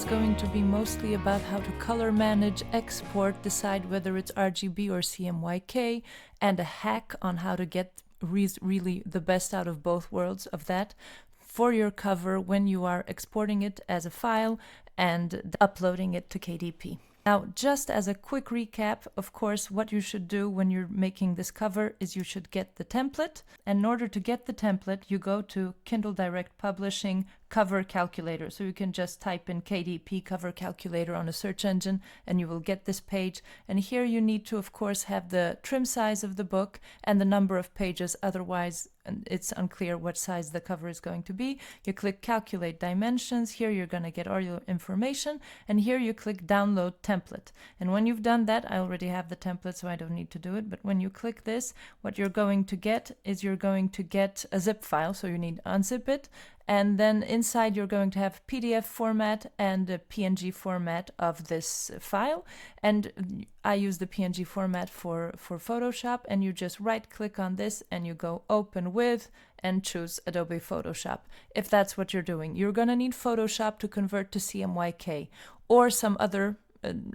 going to be mostly about how to color manage, export, decide whether it's RGB or CMYK, and a hack on how to get really the best out of both worlds of that for your cover when you are exporting it as a file and uploading it to KDP. Now, just as a quick recap, of course, what you should do when you're making this cover is you should get the template. And in order to get the template, you go to Kindle Direct Publishing cover calculator. So you can just type in KDP cover calculator on a search engine and you will get this page. And here you need to, of course, have the trim size of the book and the number of pages. Otherwise, it's unclear what size the cover is going to be. You click calculate dimensions. Here you're going to get all your information. And here you click download template. And when you've done that, I already have the template, so I don't need to do it. But when you click this, what you're going to get is you're going to get a zip file. So you need to unzip it. And then inside you're going to have PDF format and a PNG format of this file. And I use the PNG format for Photoshop, and you just right click on this and you go open with and choose Adobe Photoshop. If that's what you're doing, you're going to need Photoshop to convert to CMYK or some other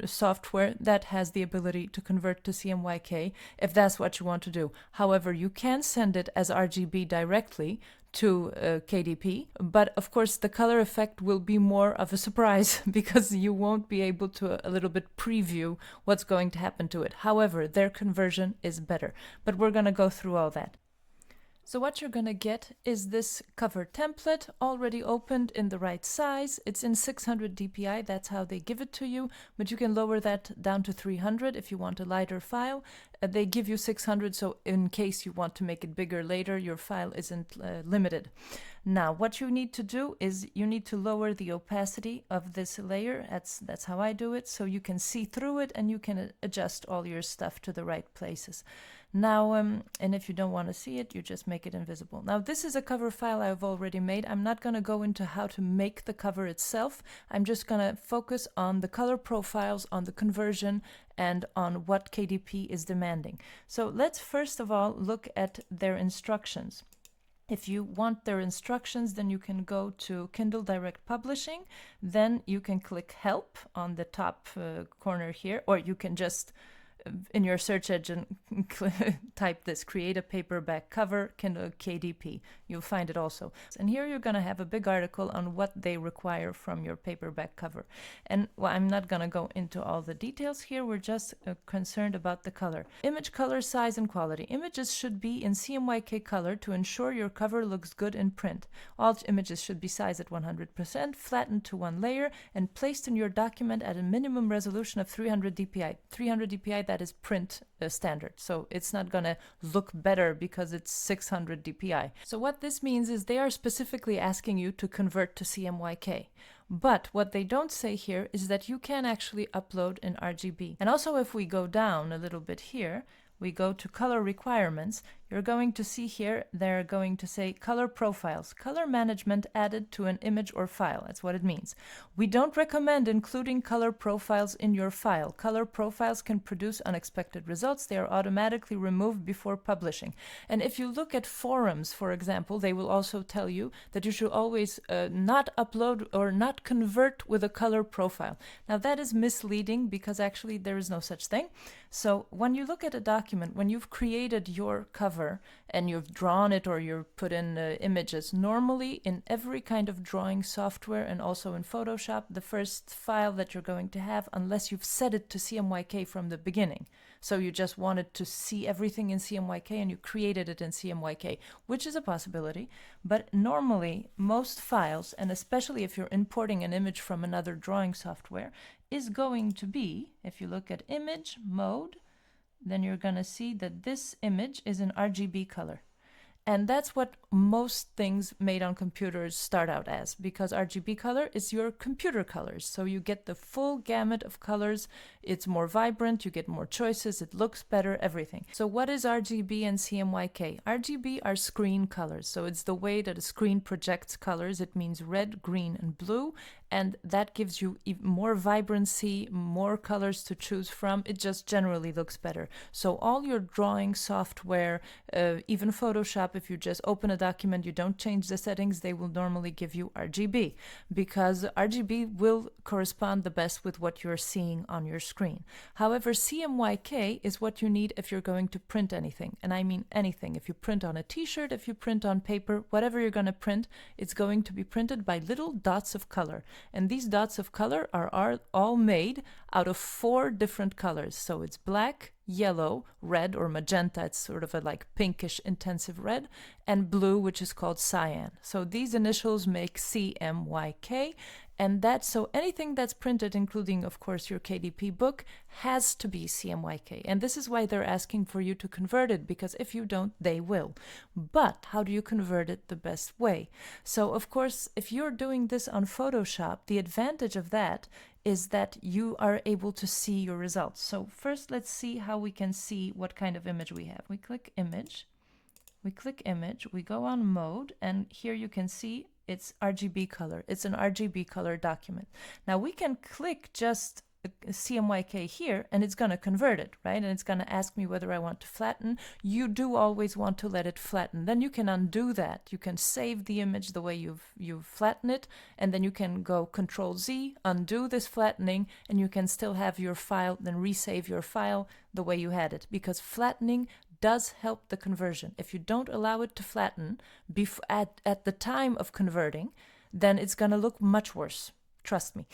software that has the ability to convert to CMYK if that's what you want to do. However, you can send it as RGB directly to KDP, but of course the color effect will be more of a surprise because you won't be able to a little bit preview what's going to happen to it. However, their conversion is better, but we're going to go through all that. So what you're going to get is this cover template already opened in the right size. It's in 600 dpi, that's how they give it to you, but you can lower that down to 300 if you want a lighter file. They give you 600, so in case you want to make it bigger later, your file isn't limited. Now, what you need to do is you need to lower the opacity of this layer. That's how I do it, so you can see through it and you can adjust all your stuff to the right places. Now, and if you don't want to see it, you just make it invisible. Now, this is a cover file I've already made. I'm not going to go into how to make the cover itself. I'm just going to focus on the color profiles, on the conversion, and on what KDP is demanding. So let's first of all look at their instructions. If you want their instructions, then you can go to Kindle Direct Publishing. Then you can click Help on the top corner here, or you can just in your search engine type this, create a paperback cover, Kindle KDP. You'll find it also. And here you're going to have a big article on what they require from your paperback cover. And well, I'm not going to go into all the details here. We're just concerned about the color. Image color, size, and quality. Images should be in CMYK color to ensure your cover looks good in print. All images should be sized at 100%, flattened to one layer, and placed in your document at a minimum resolution of 300 dpi. 300 dpi, that is print standard. So it's not going to look better because it's 600 dpi. So what this means is they are specifically asking you to convert to CMYK. But what they don't say here is that you can actually upload in RGB. And also if we go down a little bit here, we go to color requirements, you're going to see here, they're going to say color profiles, color management added to an image or file. That's what it means. We don't recommend including color profiles in your file. Color profiles can produce unexpected results. They are automatically removed before publishing. And if you look at forums, for example, they will also tell you that you should always not upload or not convert with a color profile. Now that is misleading because actually there is no such thing. So when you look at a document, when you've created your cover and you've drawn it or you've put in images, normally in every kind of drawing software and also in Photoshop, the first file that you're going to have, unless you've set it to CMYK from the beginning, so you just wanted to see everything in CMYK and you created it in CMYK, which is a possibility, but normally most files, and especially if you're importing an image from another drawing software, is going to be, if you look at image mode, then you're going to see that this image is in RGB color. And that's what most things made on computers start out as, because RGB color is your computer colors. So you get the full gamut of colors. It's more vibrant, you get more choices, it looks better, everything. So what is RGB and CMYK? RGB are screen colors. So it's the way that a screen projects colors. It means red, green, and blue. and that gives you more vibrancy, more colors to choose from. It just generally looks better. So all your drawing software, even Photoshop, if you just open a document, you don't change the settings, they will normally give you RGB, because RGB will correspond the best with what you're seeing on your screen. However, CMYK is what you need if you're going to print anything, and I mean anything. If you print on a t-shirt, if you print on paper, whatever you're going to print, it's going to be printed by little dots of color. And these dots of color are all made out of 4 different colors. So it's black, yellow, red or magenta, it's sort of a like pinkish intensive red, and blue, which is called cyan. So these initials make CMYK, and so anything that's printed, including of course your KDP book, has to be CMYK. And this is why they're asking for you to convert it, because if you don't, they will. But how do you convert it the best way? So of course, if you're doing this on Photoshop, the advantage of that is that you are able to see your results. So first, let's see how we can see what kind of image we have. We click image, we go on mode, and here you can see it's RGB color. It's an RGB color document. Now we can click just CMYK here, and it's going to convert it, right? And it's going to ask me whether I want to flatten. You do always want to let it flatten. Then you can undo that. You can save the image the way you've flattened it, and then you can go Control-Z, undo this flattening, and you can still have your file, then resave your file the way you had it, because flattening does help the conversion. If you don't allow it to flatten at the time of converting, then it's going to look much worse. Trust me.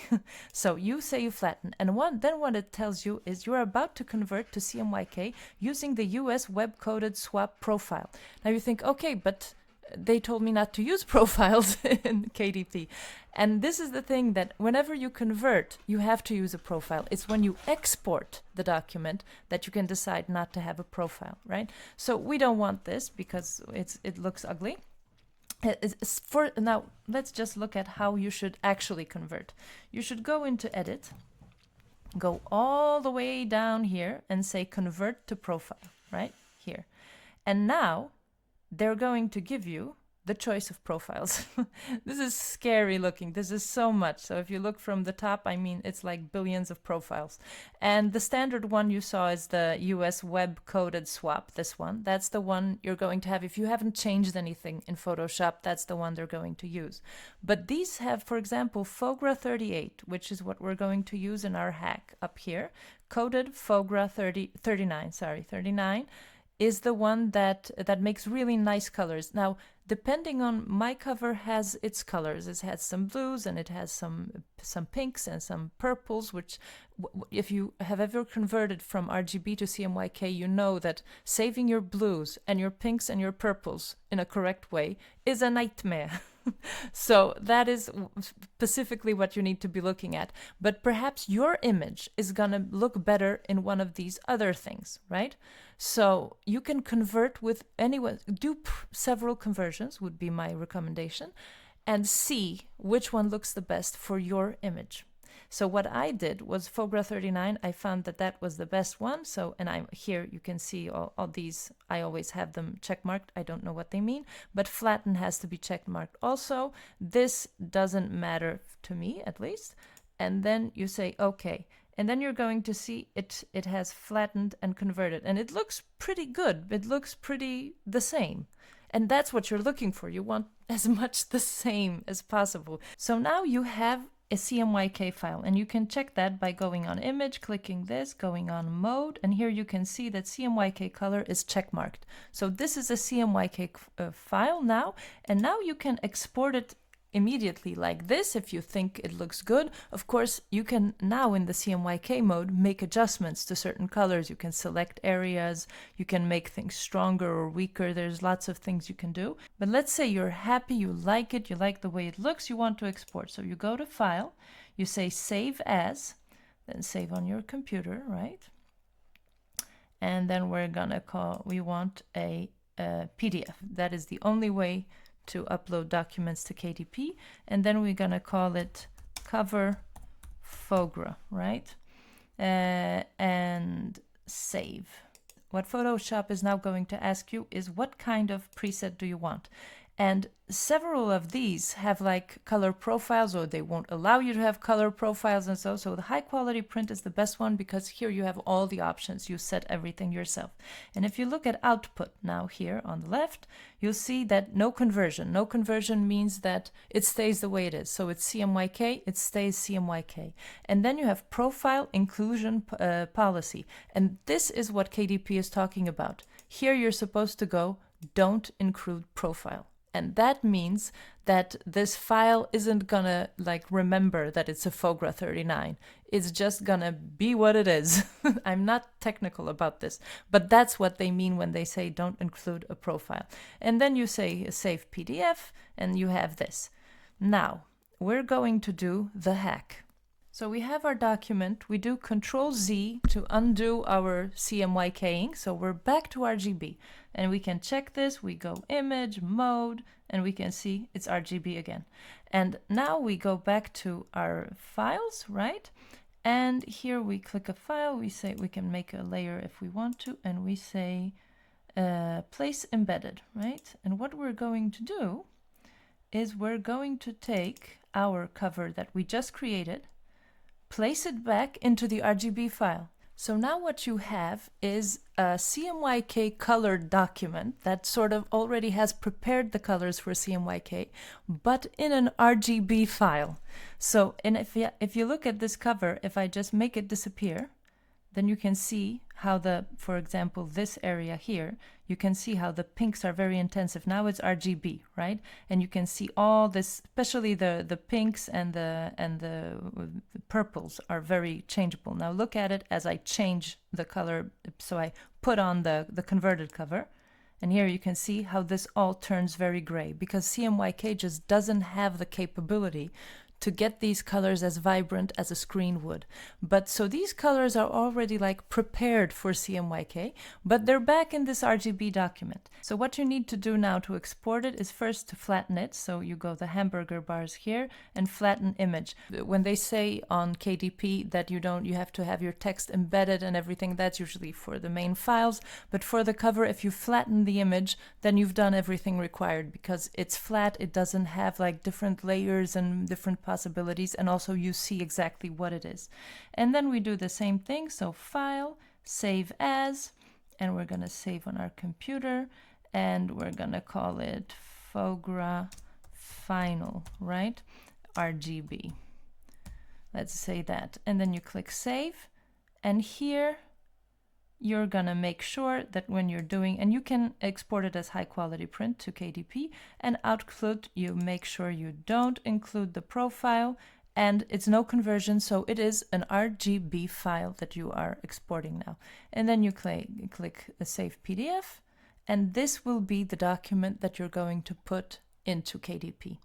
So you say you flatten, and then what it tells you is you're about to convert to CMYK using the US web-coded swap profile. Now you think, okay, but they told me not to use profiles in KDP. And this is the thing, that whenever you convert, you have to use a profile. It's when you export the document that you can decide not to have a profile, right? So we don't want this because it looks ugly. Now, let's just look at how you should actually convert. You should go into Edit, go all the way down here and say Convert to Profile, right here. And now they're going to give you the choice of profiles. This is scary looking. This is so much. So if you look from the top, I mean, it's like billions of profiles. And the standard one you saw is the US web coded swap, this one. That's the one you're going to have. If you haven't changed anything in Photoshop, that's the one they're going to use. But these have, for example, Fogra 38, which is what we're going to use in our hack up here. Coded Fogra 39 is the one that makes really nice colors. Now, depending on my cover has its colors. It has some blues and it has some pinks and some purples, which if you have ever converted from RGB to CMYK, you know that saving your blues and your pinks and your purples in a correct way is a nightmare. So that is specifically what you need to be looking at. But perhaps your image is going to look better in one of these other things, right? So you can convert with anyone. Do several conversions would be my recommendation, and see which one looks the best for your image. So what I did was Fogra 39. I found that was the best one. So, and I'm here, you can see all these. I always have them check marked. I don't know what they mean, but flatten has to be check marked also. This doesn't matter to me, at least. And then you say, okay. And then you're going to see it has flattened and converted. And it looks pretty good. It looks pretty the same. And that's what you're looking for. You want as much the same as possible. So now you have a CMYK file, and you can check that by going on image, clicking this, going on mode, and here you can see that CMYK color is checkmarked. So this is a CMYK file now, and now you can export it immediately like this if you think it looks good. Of course, you can now in the CMYK mode make adjustments to certain colors. You can select areas, you can make things stronger or weaker. There's lots of things you can do. But let's say you're happy, you like it, you like the way it looks, you want to export. So you go to File, you say Save As, then save on your computer, right? And then we're gonna we want a PDF. That is the only way to upload documents to KDP, and then we're gonna call it cover Fogra, right? And save. What Photoshop is now going to ask you is what kind of preset do you want? And several of these have like color profiles, or they won't allow you to have color profiles and so the high quality print is the best one because here you have all the options. You set everything yourself. And if you look at output now here on the left, you'll see that no conversion. No conversion means that it stays the way it is. So it's CMYK, it stays CMYK. And then you have profile inclusion policy. And this is what KDP is talking about. Here you're supposed to go, don't include profile. And that means that this file isn't gonna like remember that it's a FOGRA 39. It's just gonna be what it is. I'm not technical about this, but that's what they mean when they say don't include a profile. And then you say save PDF and you have this. Now, we're going to do the hack. So we have our document, we do Control-Z to undo our CMYKing, so we're back to RGB. And we can check this, we go Image, Mode, and we can see it's RGB again. And now we go back to our files, right? And here we click a file, we say we can make a layer if we want to, and we say place embedded, right? And what we're going to do is we're going to take our cover that we just created, place it back into the RGB file. So now what you have is a CMYK colored document that sort of already has prepared the colors for CMYK, but in an RGB file. So and if you look at this cover, if I just make it disappear, then you can see how for example, this area here, you can see how the pinks are very intensive. Now it's RGB, right? And you can see all this, especially the pinks and the purples are very changeable. Now look at it as I change the color. So I put on the converted cover. And here you can see how this all turns very gray because CMYK just doesn't have the capability to get these colors as vibrant as a screen would. But so these colors are already like prepared for CMYK, but they're back in this RGB document. So what you need to do now to export it is first to flatten it. So you go the hamburger bars here and flatten image. When they say on KDP that you have to have your text embedded and everything, that's usually for the main files. But for the cover, if you flatten the image, then you've done everything required because it's flat. It doesn't have like different layers and different possibilities, and also you see exactly what it is. And then we do the same thing, so File, Save As, and we're going to save on our computer, and we're going to call it FOGRA Final, right? RGB. Let's say that. And then you click Save, and here you're gonna make sure that when you're doing, and you can export it as high quality print to KDP, and output, you make sure you don't include the profile, and it's no conversion, so it is an RGB file that you are exporting now. And then you click Save PDF, and this will be the document that you're going to put into KDP.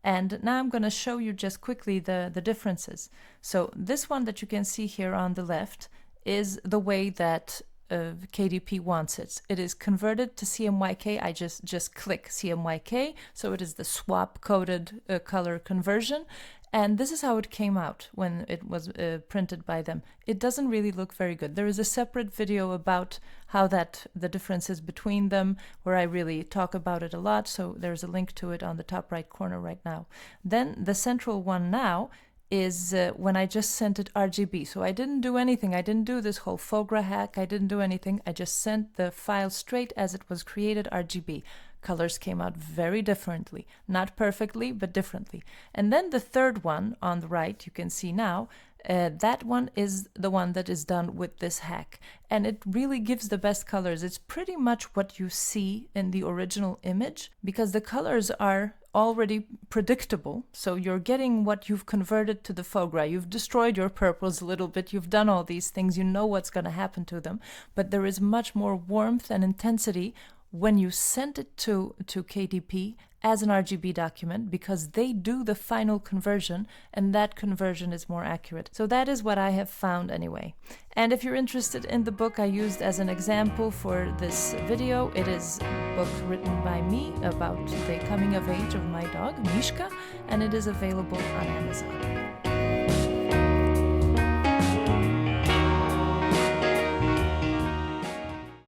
And now I'm going to show you just quickly the differences. So this one that you can see here on the left is the way that KDP wants it. It is converted to CMYK. I just click CMYK, so it is the swap coded color conversion. And this is how it came out when it was printed by them. It doesn't really look very good. There is a separate video about how the differences between them, where I really talk about it a lot. So there's a link to it on the top right corner right now. Then the central one now is when I just sent it RGB. So I didn't do anything. I didn't do this whole FOGRA hack. I didn't do anything. I just sent the file straight as it was created RGB. Colors came out very differently. Not perfectly, but differently. And then the third one on the right, you can see now, that one is the one that is done with this hack. And it really gives the best colors. It's pretty much what you see in the original image, because the colors are already predictable. So you're getting what you've converted to the FOGRA. You've destroyed your purples a little bit. You've done all these things. You know what's going to happen to them. But there is much more warmth and intensity when you send it to KDP as an RGB document, because they do the final conversion, and that conversion is more accurate. So that is what I have found anyway. And if you're interested in the book I used as an example for this video, it is a book written by me about the coming of age of my dog, Mishka, and it is available on Amazon.